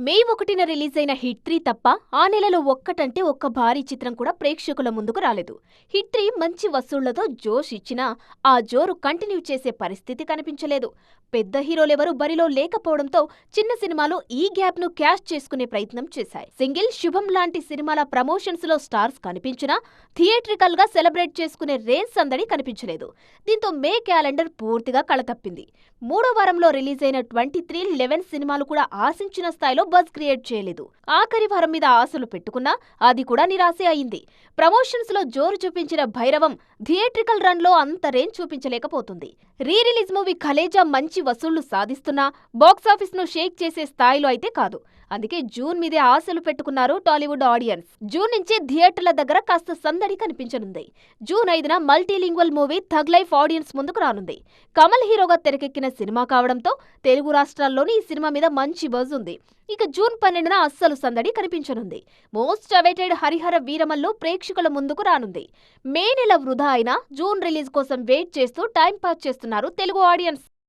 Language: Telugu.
మే 1న రిలీజ్ అయిన హిట్ 3 తప్ప ఆ నెలలో ఒక్కటంటే ఒక్క భారీ చిత్రం కూడా ప్రేక్షకుల ముందుకు రాలేదు. హిట్ 3 మంచి వసూళ్లతో జోష్ ఇచ్చినా ఆ జోరు కంటిన్యూ చేసే పరిస్థితి కనిపించలేదు. పెద్ద హీరోలెవరూ బరిలో లేకపోవడంతో చిన్న సినిమాలు ఈ గ్యాప్ ను క్యాష్ చేసుకునే ప్రయత్నం చేశాయి. సింగిల్, శుభం లాంటి సినిమాల ప్రమోషన్స్ లో స్టార్స్ కనిపించినా థియేట్రికల్ గా సెలబ్రేట్ చేసుకునే రేస్ సందడి కనిపించలేదు. దీంతో మే క్యాలెండర్ పూర్తిగా కళతప్పింది. మూడో వారంలో రిలీజ్ అయిన 23, 11 సినిమాలు కూడా ఆశించిన స్థాయిలో బజ్ క్రియేట్ చేయలేదు. ఆఖరి వారం మీద ఆశలు పెట్టుకున్నా అది కూడా నిరాశే అయింది. ప్రమోషన్స్ లో జోరు చూపించిన భైరవం థియేట్రికల్ రన్ లో అంత రేంజ్ చూపించలేకపోతుంది. రీ రిలీజ్ మూవీ ఖలేజా మంచి వసూళ్లు సాధిస్తున్నా బాక్సాఫీస్ ను షేక్ చేసే స్థాయిలో అయితే కాదు. అందుకే జూన్ మీదే ఆశలు పెట్టుకున్నారు టాలీవుడ్ ఆడియన్స్. జూన్ నుంచే థియేటర్ల దగ్గర కాస్త సందడి కనిపించనుంది. జూన్ 5న multilingual movie Thug Life audience ముందుకు రానుంది. కమల్ హీరోగా తెరకెక్కిన సినిమా కావడంతో తెలుగు రాష్ట్రాల్లోని ఈ సినిమా మీద మంచి బజ్ ఉంది. ఇక జూన్ 12న అస్సలు సందడి కనిపించనుంది. మోస్ట్ అవైటెడ్ హరిహర వీరమల్లు ప్రేక్షకుల ముందుకు రానుంది. మే నెల వృధా అయినా జూన్ రిలీజ్ కోసం వెయిట్ చేస్తూ టైం పాస్ చేస్తున్నారు తెలుగు ఆడియన్స్.